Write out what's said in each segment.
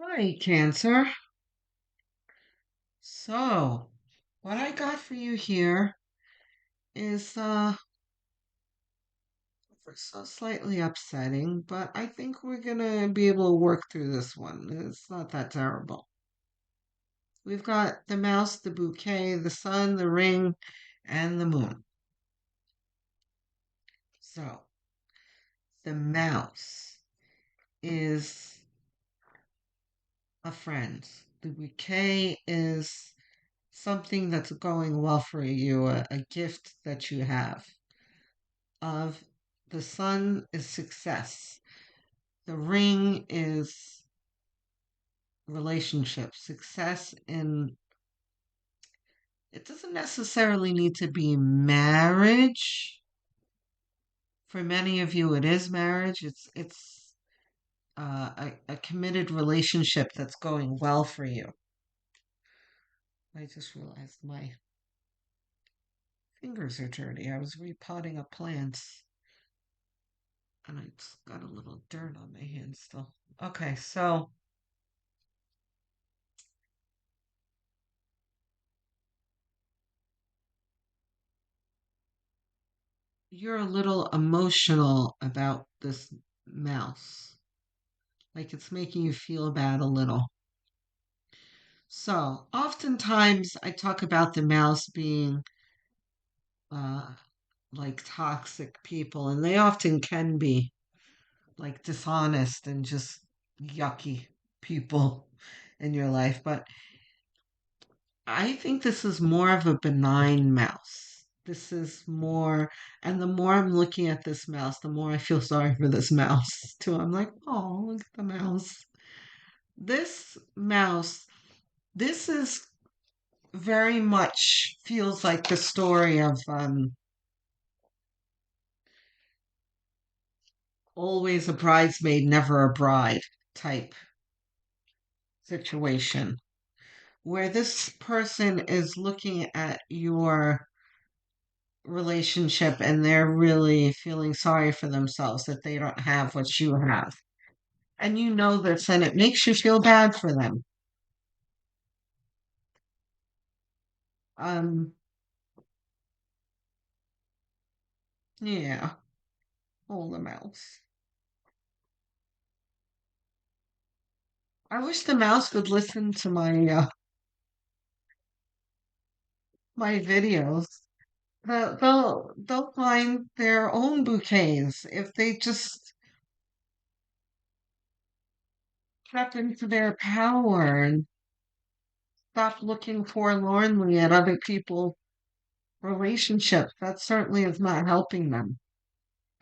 Hi, Cancer. So, what I got for you here is so slightly upsetting, but I think we're gonna be able to work through this one. It's not that terrible. We've got the mouse, the bouquet, the sun, the ring, and the moon. So, the mouse is a friend. The bouquet is something that's going well for you, a gift that you have. Of the sun is success. The ring is relationship. Success in it doesn't necessarily need to be marriage. For many of you, it is marriage. It's a committed relationship that's going well for you. I just realized my fingers are dirty. I was repotting a plant and I just got a little dirt on my hand still. Okay, so you're a little emotional about this mouse. Like it's making you feel bad a little. So, oftentimes I talk about the mouse being uh, like toxic people, and they often can be like dishonest and just yucky people in your life. But I think this is more of a benign mouse. This is more, and the more I'm looking at this mouse, the more I feel sorry for this mouse too. I'm like, oh, look at the mouse. This mouse, this is very much feels like the story of always a bridesmaid, never a bride type situation, where this person is looking at your relationship and they're really feeling sorry for themselves that they don't have what you have. And you know this, and it makes you feel bad for them. Um, yeah, hold the mouse. I wish the mouse would listen to my videos. They'll find their own bouquets if they just step into their power and stop looking forlornly at other people's relationships. That certainly is not helping them.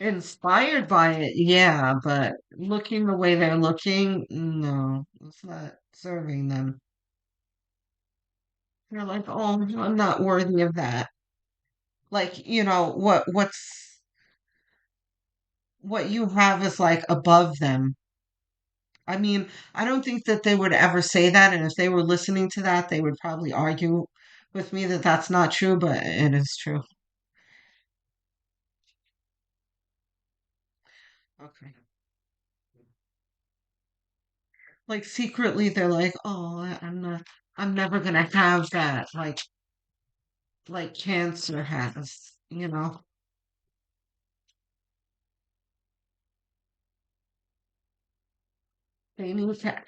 Inspired by it, yeah, but looking the way they're looking, no, it's not serving them. They're like, oh, I'm not worthy of that. Like, what you have is like above them. I mean, I don't think that they would ever say that, and if they were listening to that, they would probably argue with me that that's not true, but it is true. Okay. Like secretly, they're like, "Oh, I'm never gonna have that." Like cancer has, you know. They need to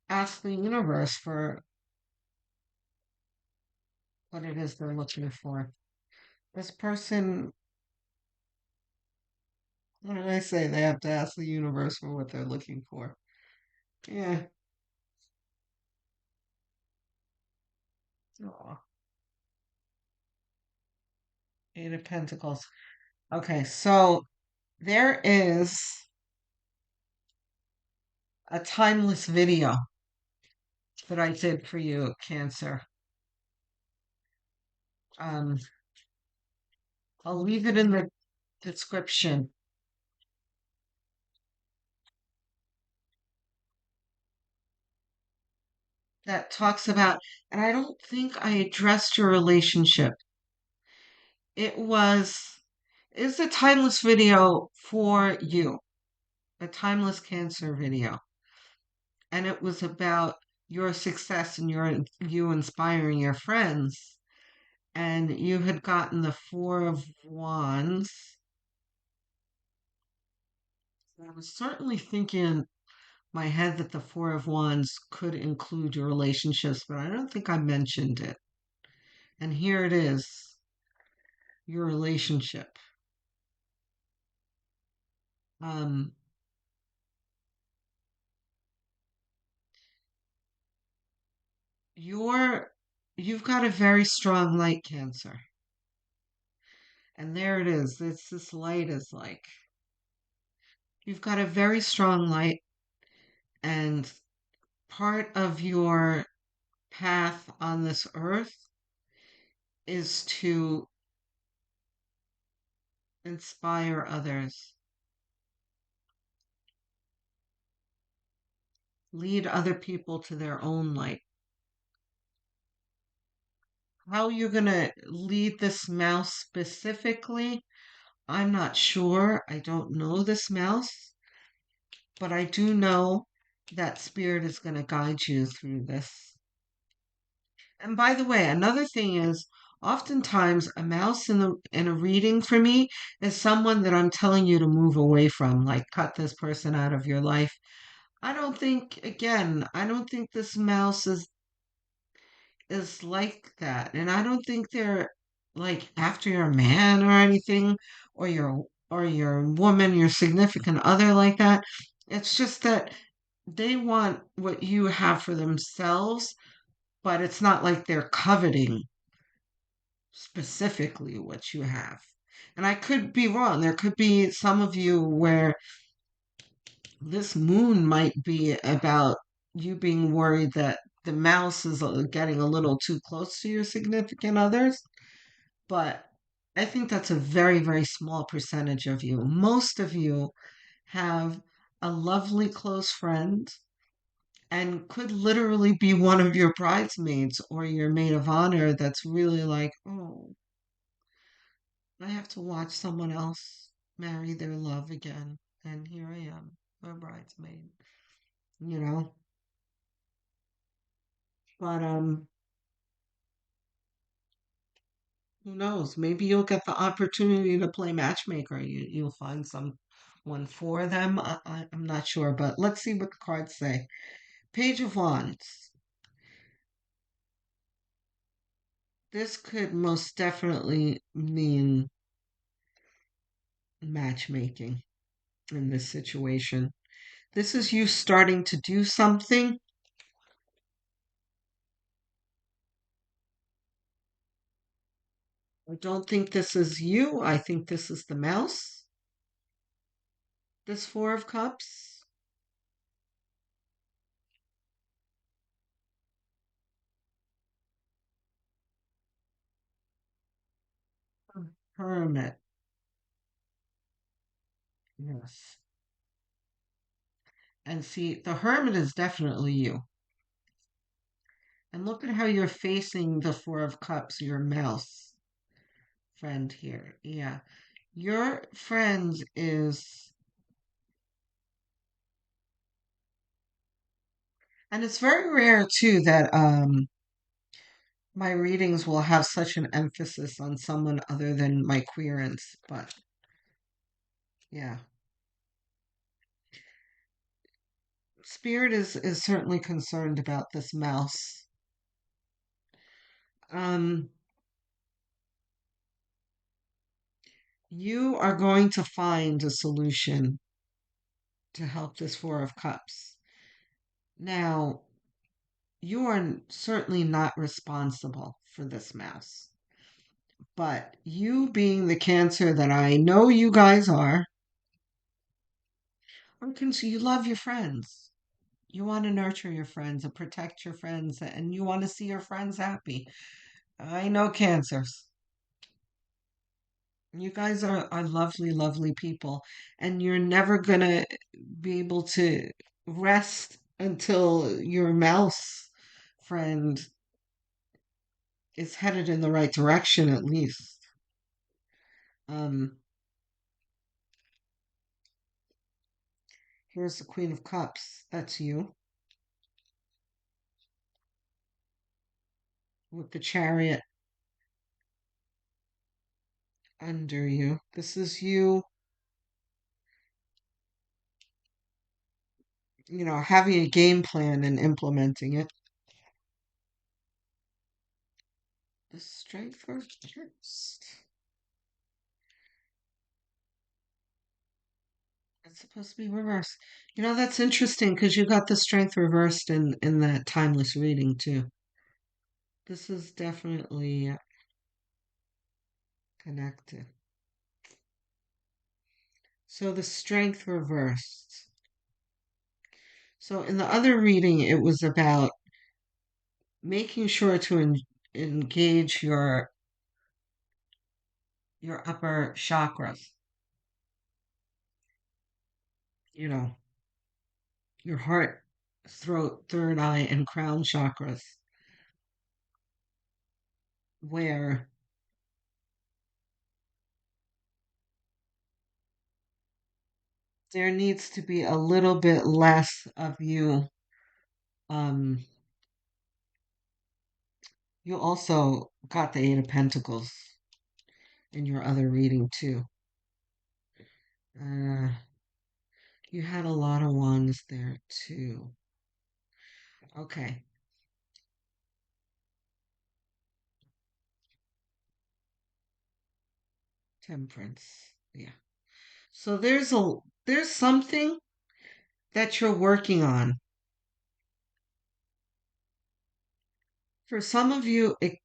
ask the universe for what it is they're looking for. This person, what did I say? They have to ask the universe for what they're looking for. Yeah. Aw, Eight of Pentacles. Okay, so there is a timeless video that I did for you, Cancer. Um, I'll leave it in the description that talks about, and I don't think I addressed your relationship. It was, it's a timeless video for you, a timeless Cancer video. and it was about your success and you inspiring your friends. And you had gotten the Four of Wands. I was certainly thinking in my head that the Four of Wands could include your relationships, but I don't think I mentioned it. And here it is, your relationship. Um, you're you've got a very strong light, Cancer. And there it is. This light is like you've got a very strong light, and part of your path on this earth is to inspire others, lead other people to their own light. How you're going to lead this mouse specifically, I'm not sure. I don't know this mouse, but I do know that spirit is going to guide you through this. And by the way, another thing is oftentimes a mouse in a reading for me is someone that I'm telling you to move away from, like cut this person out of your life. I don't think this mouse is like that. And I don't think they're like after your man or anything or your woman, your significant other like that. It's just that they want what you have for themselves, but it's not like they're coveting specifically what you have. And I could be wrong. There could be some of you where this moon might be about you being worried that the mouse is getting a little too close to your significant others. But I think that's a very, very small percentage of you. Most of you have a lovely close friend and could literally be one of your bridesmaids or your maid of honor that's really like, oh, I have to watch someone else marry their love again. And here I am, a bridesmaid, you know? But who knows? Maybe you'll get the opportunity to play matchmaker. You'll find someone for them. I'm not sure, but let's see what the cards say. Page of Wands. This could most definitely mean matchmaking in this situation. This is you starting to do something. I don't think this is you. I think this is the mouse. This Four of Cups. Hermit. Yes. And see, the Hermit is definitely you. And look at how you're facing the Four of Cups, your mouse friend here. Yeah. Your friend is, and it's very rare too that my readings will have such an emphasis on someone other than my queerance. But yeah, Spirit is certainly concerned about this mouse. Um, you are going to find a solution to help this Four of Cups. Now, you are certainly not responsible for this mouse. But you being the Cancer that I know you guys are, you love your friends. You want to nurture your friends and protect your friends, and you want to see your friends happy. I know Cancers. You guys are lovely, lovely people, and you're never gonna be able to rest until your mouse friend is headed in the right direction, at least. Um, Here's the Queen of Cups. That's you. with the chariot under you. This is you, having a game plan and implementing it. The strength reversed. It's supposed to be reversed. That's interesting because you got the strength reversed in that timeless reading too. This is definitely connected. So the strength reversed. So in the other reading, it was about making sure to engage your upper chakras. You know, your heart, throat, third eye, and crown chakras, where there needs to be a little bit less of you. Um, you also got the Eight of Pentacles in your other reading too. Uh, you had a lot of wands there too. Okay. Temperance. Yeah. So there's something that you're working on. For some of you, it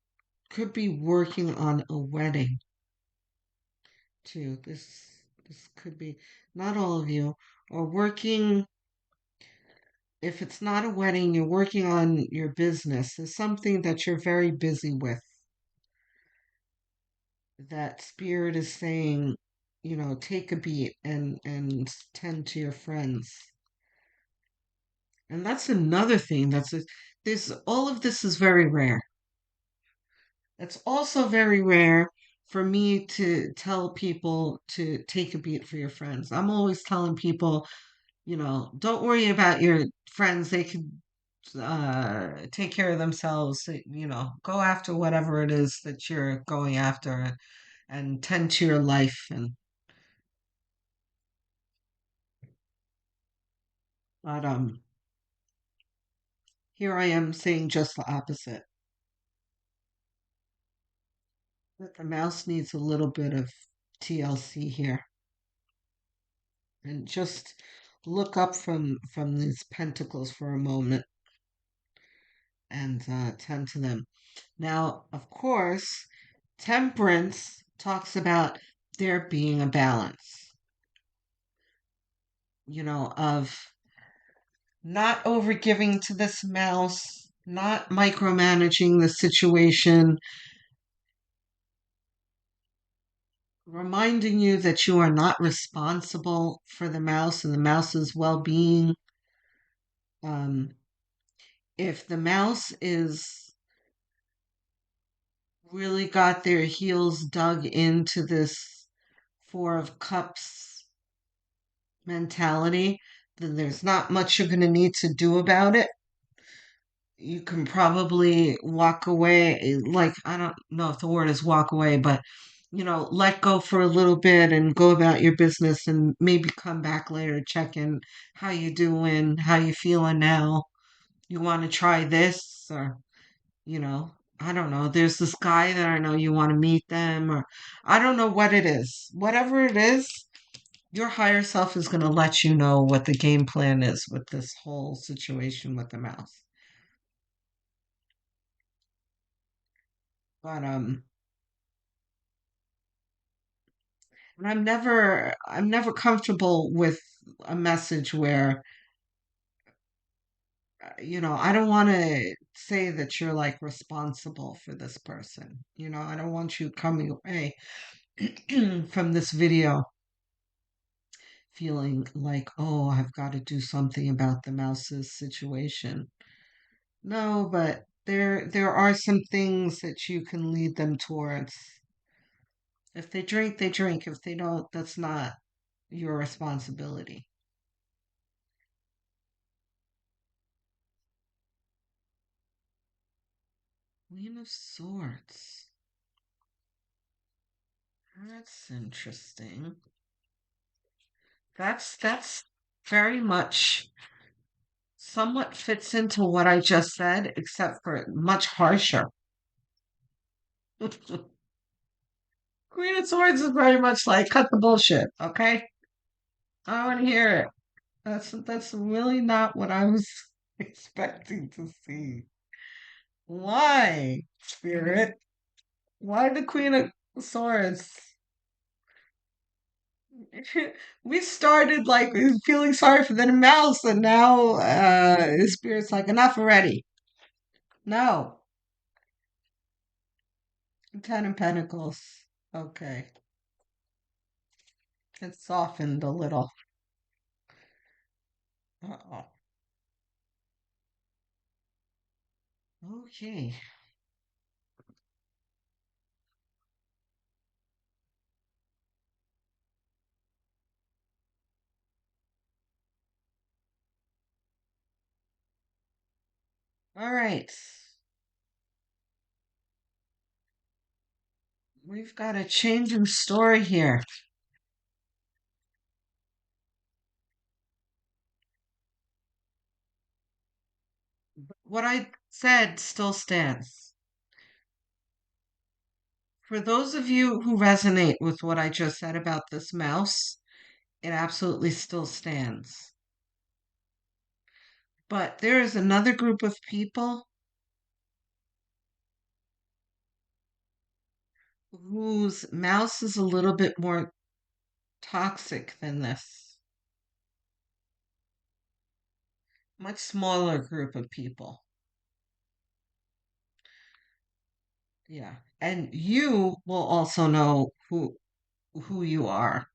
could be working on a wedding too. This could be not all of you, or working. If it's not a wedding, you're working on your business. It's something that you're very busy with. That spirit is saying, take a beat and tend to your friends. And that's another thing. This all of this is very rare. It's also very rare for me to tell people to take a beat for your friends. I'm always telling people, don't worry about your friends. They can take care of themselves. Go after whatever it is that you're going after and tend to your life. But here I am saying just the opposite. That the mouse needs a little bit of TLC here. And just look up from these pentacles for a moment and tend to them. Now, of course, temperance talks about there being a balance, of not overgiving to this mouse, not micromanaging the situation, reminding you that you are not responsible for the mouse and the mouse's well being. Um, if the mouse is really got their heels dug into this Four of Cups mentality, then there's not much you're going to need to do about it. You can probably walk away, like, I don't know if the word is walk away, but, let go for a little bit and go about your business and maybe come back later, check in, how you doing, how you feeling now, you want to try this, or, you know, I don't know. There's this guy that I know you want to meet them, or I don't know what it is. Whatever it is, your higher self is going to let you know what the game plan is with this whole situation with the mouse. But and I'm never comfortable with a message where I don't want to say that you're like responsible for this person. I don't want you coming away from this video feeling like, oh, I've got to do something about the mouse's situation. No, but there are some things that you can lead them towards. If they drink, they drink. If they don't, that's not your responsibility. Queen of Swords. That's interesting. That's very much somewhat fits into what I just said, except for much harsher. Queen of Swords is very much like cut the bullshit, okay? I want to hear it. That's really not what I was expecting to see. Why, Spirit? Why the Queen of Swords? We started like feeling sorry for the mouse, and now the Spirit's like enough already. No, Ten of Pentacles. Okay, it softened a little. Uh-oh. Okay. All right. We've got a change in story here. What I said still stands. For those of you who resonate with what I just said about this mouse, it absolutely still stands. But there is another group of people whose mouse is a little bit more toxic than this. Much smaller group of people. Yeah. And you will also know who you are.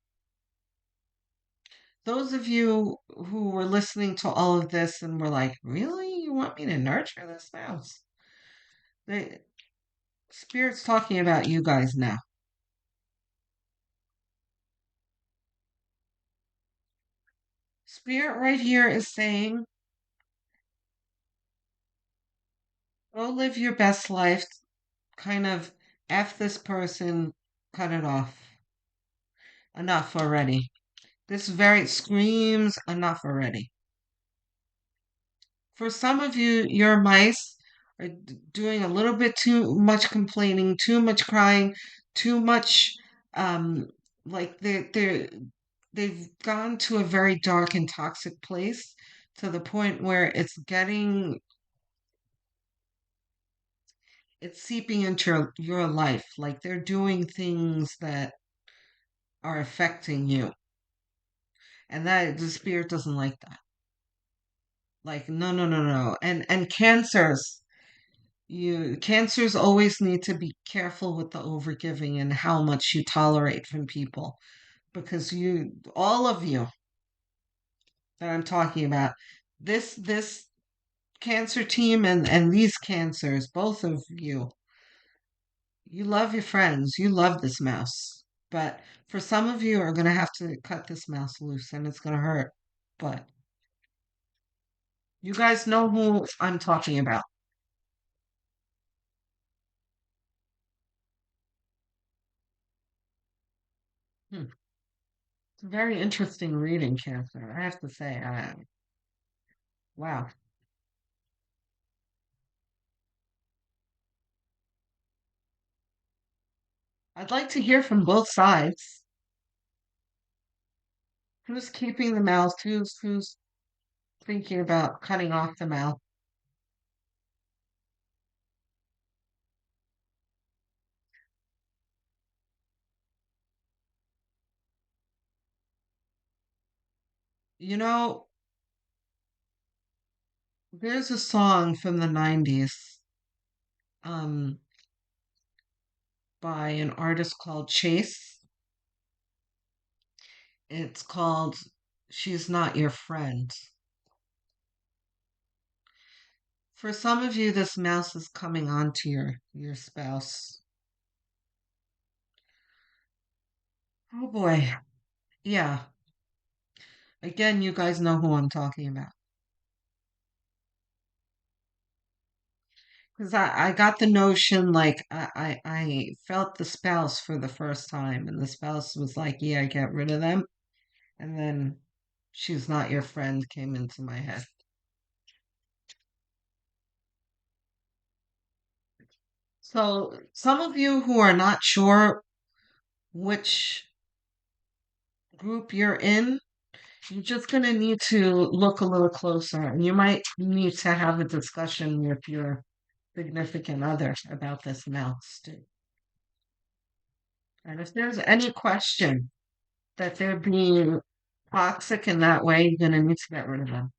Those of you who were listening to all of this and were like, really? You want me to nurture this mouse? The Spirit's talking about you guys now. Spirit right here is saying, go live your best life. Kind of F this person, cut it off. Enough already. This very screams enough already. For some of you, your mice are doing a little bit too much complaining, too much crying, too much like they've gone to a very dark and toxic place to the point where it's seeping into your life. Like they're doing things that are affecting you. And that the spirit doesn't like that. Like, no, no, no, no. And cancers always need to be careful with the overgiving and how much you tolerate from people. Because all of you that I'm talking about, this cancer team and these cancers, both of you love your friends. You love this mouse. But for some of you are gonna have to cut this mouse loose and it's gonna hurt. But you guys know who I'm talking about. Hmm. It's a very interesting reading, Cancer. I have to say, wow. I'd like to hear from both sides. Who's keeping the mouth? Who's thinking about cutting off the mouth? You know, there's a song from the 90s um, by an artist called Chase. It's called She's Not Your Friend. For some of you, this mouse is coming on to your spouse. Oh boy. Yeah. Again, you guys know who I'm talking about. Because I got the notion like I felt the spouse for the first time, and the spouse was like, "Yeah, get rid of them," and then "she's not your friend" came into my head. So some of you who are not sure which group you're in, you're just going to need to look a little closer, and you might need to have a discussion with your significant other about this mouse too. And if there's any question that they're being toxic in that way, you're going to need to get rid of them.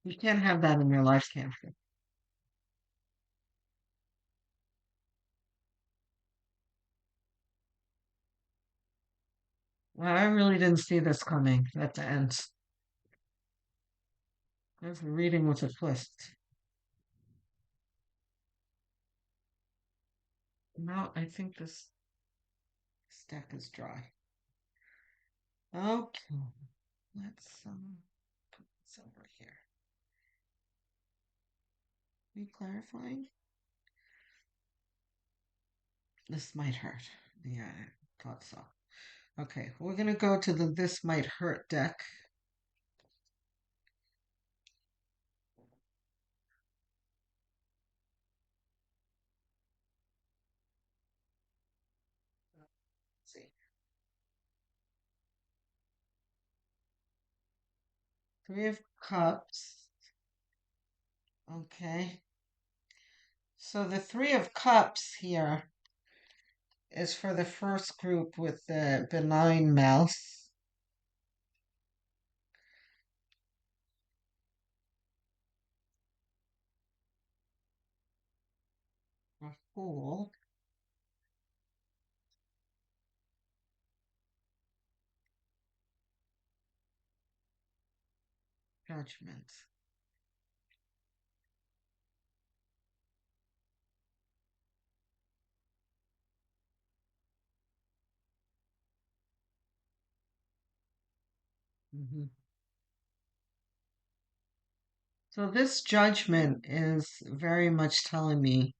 You can't have that in your life, can you? Well, I really didn't see this coming at the end. There's a reading with a twist. No, I think this deck is dry. Okay, let's put this over here. Are you clarifying? This might hurt. Yeah, I thought so. Okay, we're gonna go to the This Might Hurt deck. Let's see. Three of Cups. Okay. So the Three of Cups here is for the first group with the benign mouse. A Fool. Judgment. Mhm. So this judgment is very much telling me,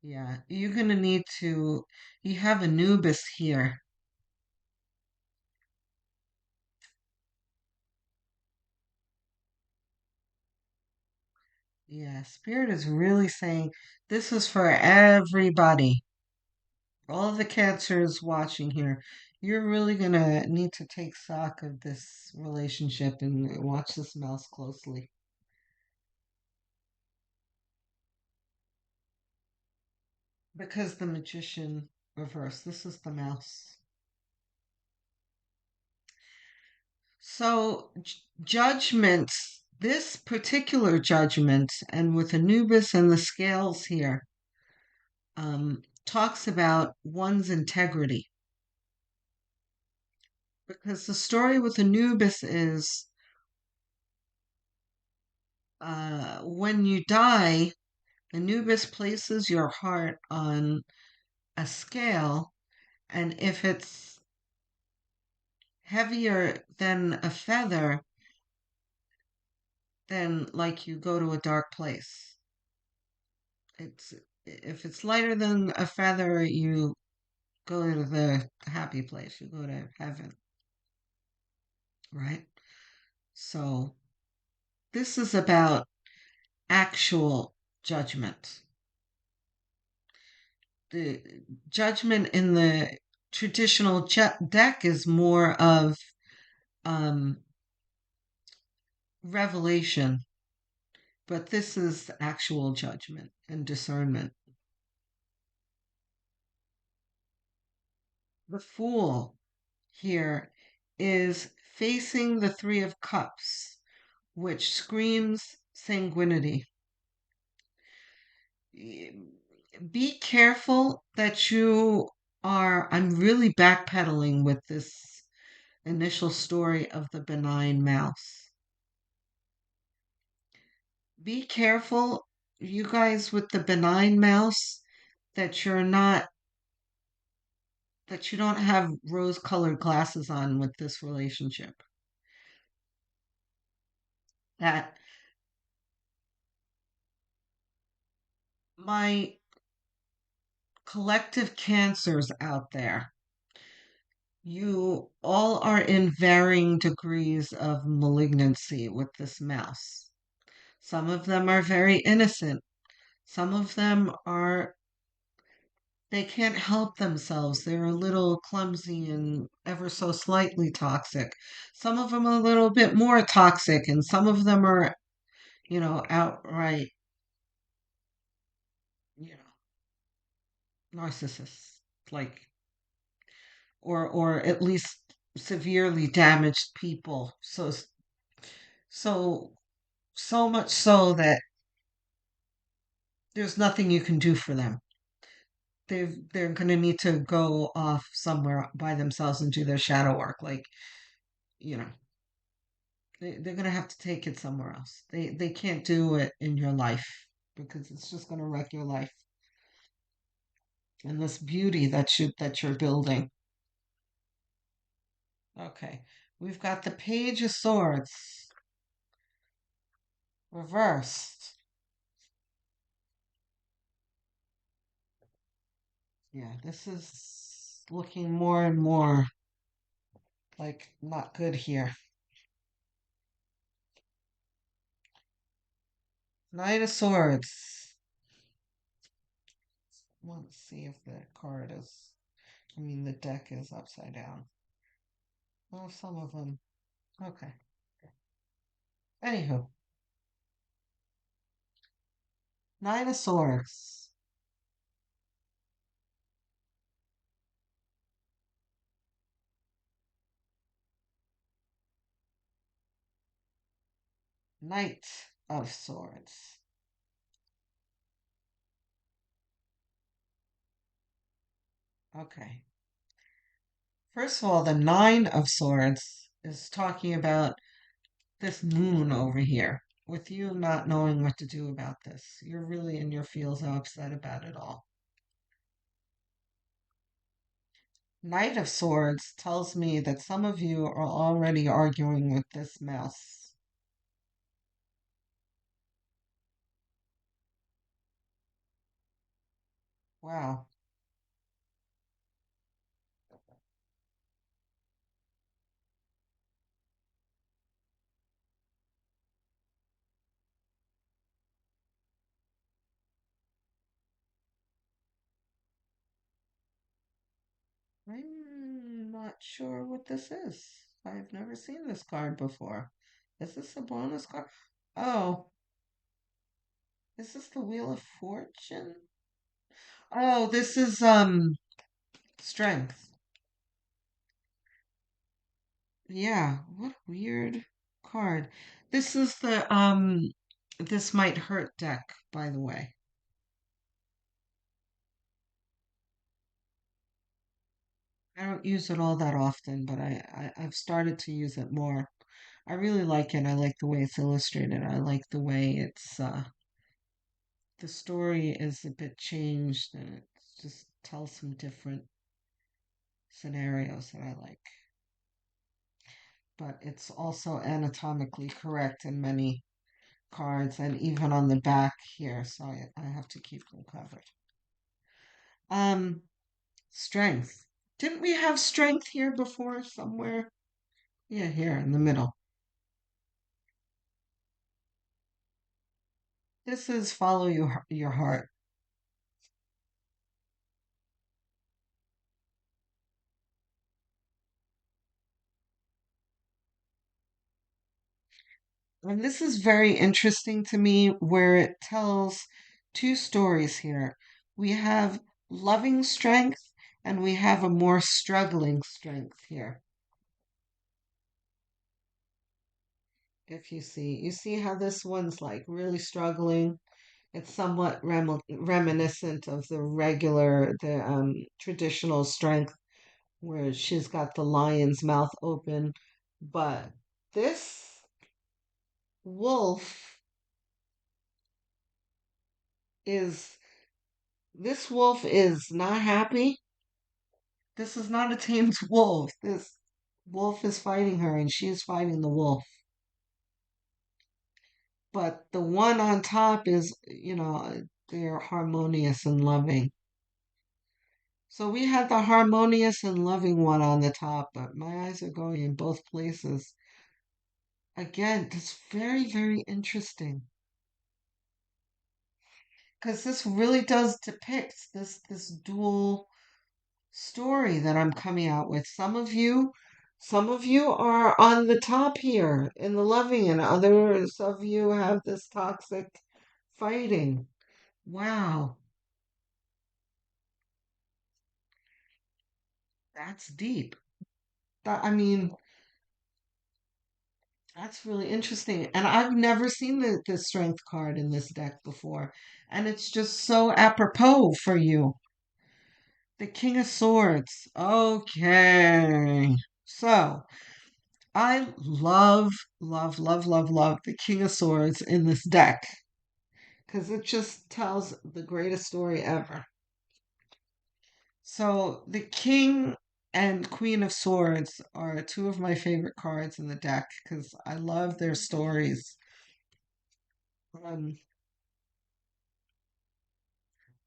yeah, you're gonna need to, you have Anubis here. Yeah, Spirit is really saying this is for everybody. All of the cancers watching here, you're really gonna need to take stock of this relationship and watch this mouse closely. Because the magician reverse, this is the mouse. So, judgment, this particular judgment, and with Anubis and the scales here, talks about one's integrity. Because the story with Anubis is when you die, Anubis places your heart on a scale, and if it's heavier than a feather, then like you go to a dark place. It's if it's lighter than a feather, you go to the happy place. You go to heaven, right? So this is about actual judgment. The judgment in the traditional deck is more of um, revelation, but this is actual judgment and discernment. The Fool here is facing the Three of Cups, which screams sanguinity. Be careful that you are. I'm really backpedaling with this initial story of the benign mouse. Be careful, you guys, with the benign mouse, that you don't have rose colored glasses on with this relationship. that my collective cancers out there, you all are in varying degrees of malignancy with this mouse. Some of them are very innocent. Some of them are, they can't help themselves. They're a little clumsy and ever so slightly toxic. Some of them are a little bit more toxic, and some of them are, outright, you know, narcissists, like, or at least severely damaged people. So, so much so that there's nothing you can do for them. They're going to need to go off somewhere by themselves and do their shadow work. Like, you know, they're going to have to take it somewhere else. They can't do it in your life because it's just going to wreck your life and this beauty that you're building. Okay, we've got the Page of Swords reversed. Yeah, this is looking more and more like not good here. Knight of Swords. Let's see if the card is, I mean, the deck is upside down. Well, some of them. Okay. Anywho, Nine of Swords. Knight of Swords. Okay. First of all, the Nine of Swords is talking about this moon over here. With you not knowing what to do about this, you're really in your feels upset about it all. Knight of Swords tells me that some of you are already arguing with this mouse. Wow. I'm not sure what this is. I've never seen this card before. Is this a bonus card? Oh, is this the Wheel of Fortune? Oh, this is strength. Yeah, what a weird card. This is the this might hurt deck, by the way. I don't use it all that often, but I've started to use it more. I really like it. I like the way it's illustrated. I like the way it's the story is a bit changed and it just tells some different scenarios that I like. But it's also anatomically correct in many cards and even on the back here, so I have to keep them covered. Um, Strength. Didn't we have strength here before somewhere? Yeah, here in the middle. This is follow your heart. And this is very interesting to me where it tells two stories here. We have loving strength and we have a more struggling strength here. If you see how this one's like really struggling. It's somewhat reminiscent of the traditional strength where she's got the lion's mouth open. But this wolf is this wolf is not happy. This is not a tamed wolf. This wolf is fighting her and she is fighting the wolf. but the one on top is, they're harmonious and loving. So we had the harmonious and loving one on the top, but my eyes are going in both places. Again, it's very, very interesting because this really does depict this dual story that I'm coming out with. Some of you are on the top here in the loving, and others of you have this toxic fighting. Wow, that's deep. I mean, that's really interesting. And I've never seen the strength card in this deck before. And it's just so apropos for you. The King of Swords. Okay. So I love, love, love, love, love the King of Swords in this deck because it just tells the greatest story ever. So the King and Queen of Swords are two of my favorite cards in the deck because I love their stories. Um,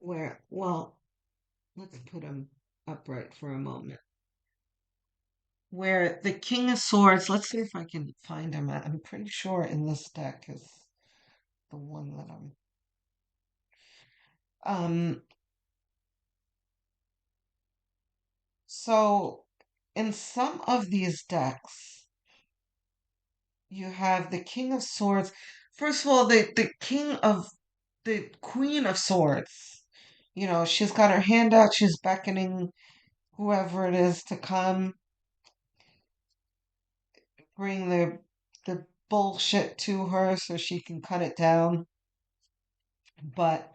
well, let's put them upright for a moment. Where the King of Swords, let's see if I can find him. I'm pretty sure in this deck is the one that I'm. Um, so in some of these decks, you have the King of Swords. First of all, the Queen of Swords. She's got her hand out, she's beckoning whoever it is to come bring the bullshit to her so she can cut it down. But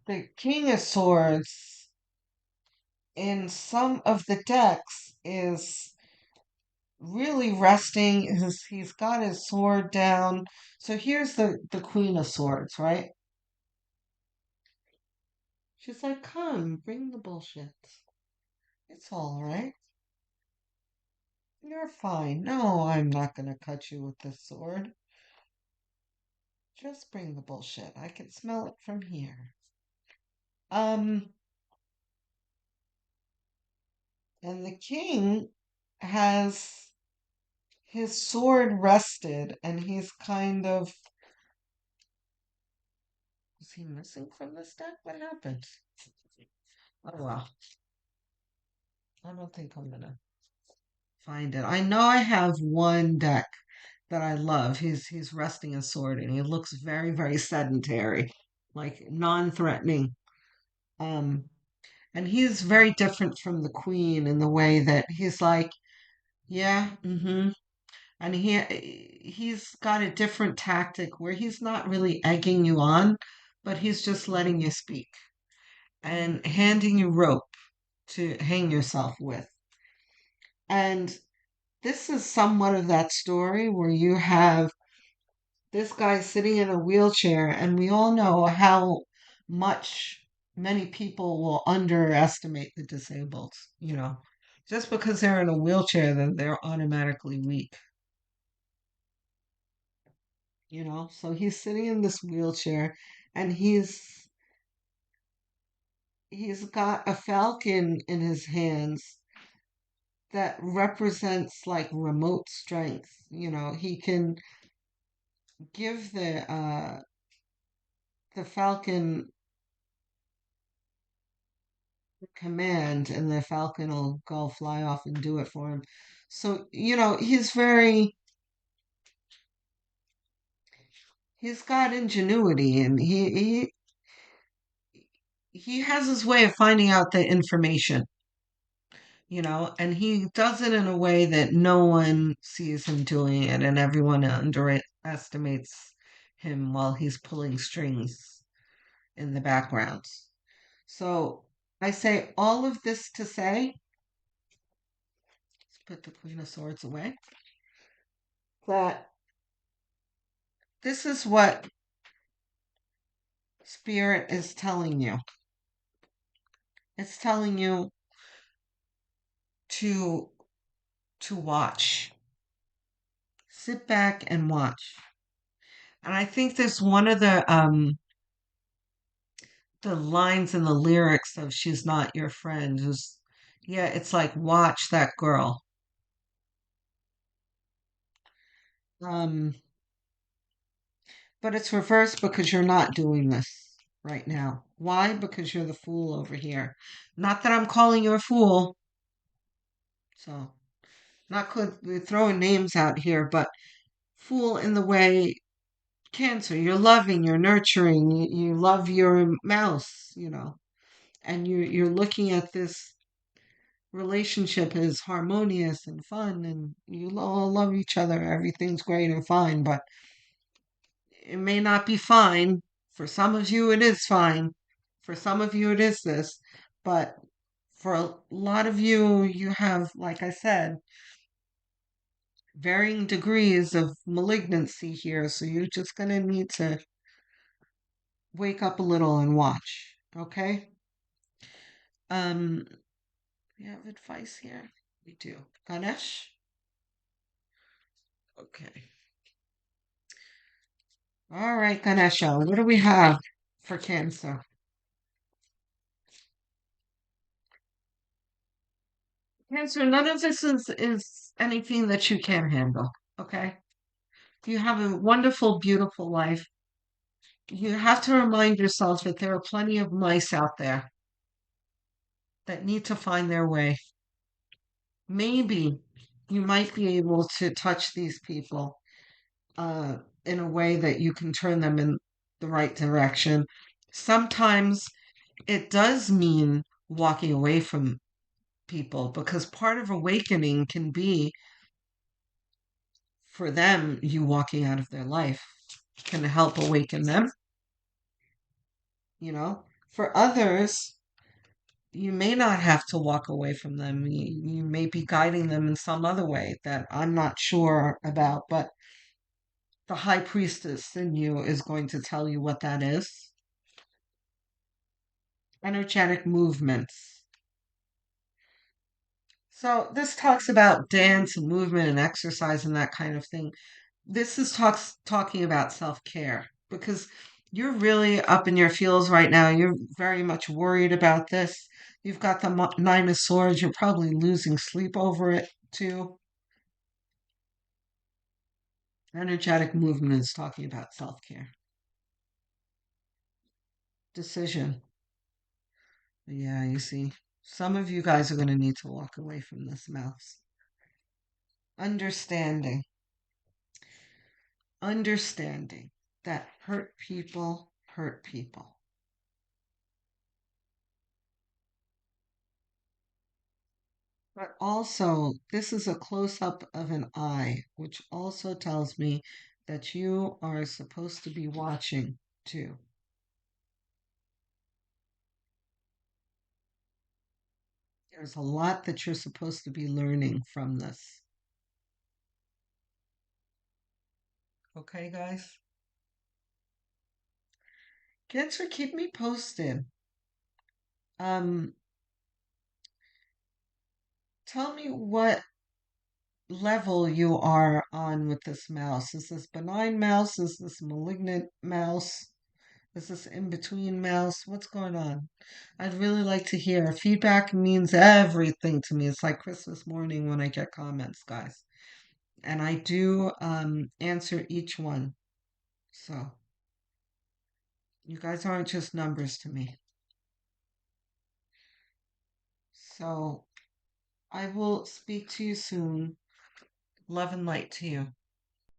the King of Swords in some of the decks is really resting. He's got his sword down. So here's the Queen of Swords, right? She's like, come, bring the bullshit. It's all right. You're fine. No, I'm not going to cut you with this sword. Just bring the bullshit. I can smell it from here. Um, and the king has his sword rested, and he's kind of. Is he missing from this deck? What happened? Oh well, I don't think I'm gonna find it. I know I have one deck that I love. He's resting his sword, and he looks very, very sedentary, like non-threatening. Um, and he's very different from the queen in the way that he's like, yeah, mm-hmm. And he's got a different tactic where he's not really egging you on, but he's just letting you speak and handing you rope to hang yourself with. And this is somewhat of that story where you have this guy sitting in a wheelchair, and we all know how much many people will underestimate the disabled, you know. Just because they're in a wheelchair, then they're automatically weak, you know. So he's sitting in this wheelchair, and he's got a falcon in his hands that represents like remote strength. He can give the falcon command, and the falcon will go fly off and do it for him. So, he's got ingenuity, and he has his way of finding out the information, and he does it in a way that no one sees him doing it, and everyone underestimates him while he's pulling strings in the background. So I say all of this to say, let's put the Queen of Swords away, that this is what Spirit is telling you. It's telling you to watch. Sit back and watch. And I think there's one of the lines in the lyrics of She's Not Your Friend is, yeah, it's like watch that girl. Um, but it's reversed because you're not doing this right now. Why? Because you're the fool over here. Not that I'm calling you a fool. So, we're throwing names out here, but fool in the way Cancer, you're loving, you're nurturing, you love your mouse, and you're looking at this relationship as harmonious and fun, and you all love each other. Everything's great and fine, but it may not be fine. For some of you, it is fine. For some of you, it is this. But for a lot of you, you have, like I said, varying degrees of malignancy here. So you're just going to need to wake up a little and watch. Okay? Um, we have advice here. We do. Ganesh? Okay. All right, Ganesha, what do we have for Cancer? Cancer, none of this is anything that you can't handle. Okay? You have a wonderful, beautiful life. You have to remind yourself that there are plenty of mice out there that need to find their way. Maybe you might be able to touch these people uh, in a way that you can turn them in the right direction. Sometimes it does mean walking away from people because part of awakening can be for them, you walking out of their life can help awaken them, you know. For others, you may not have to walk away from them. You may be guiding them in some other way that I'm not sure about, but the high priestess in you is going to tell you what that is. Energetic movements. So this talks about dance and movement and exercise and that kind of thing. This is talking about self-care because you're really up in your feels right now. You're very much worried about this. You've got the Nine of Swords. You're probably losing sleep over it too. Energetic movement is talking about self-care. Decision. Yeah, you see, some of you guys are going to need to walk away from this mouse. Understanding. Understanding that hurt people hurt people. But also, this is a close up of an eye, which also tells me that you are supposed to be watching too. There's a lot that you're supposed to be learning from this. Okay, guys? Cancer, keep me posted. Um, Tell me what level you are on with this mouse. Is this benign mouse? Is this malignant mouse? Is this in between mouse? What's going on? I'd really like to hear. Feedback means everything to me. It's like Christmas morning when I get comments, guys. And I do answer each one. So you guys aren't just numbers to me. So I will speak to you soon. Love and light to you.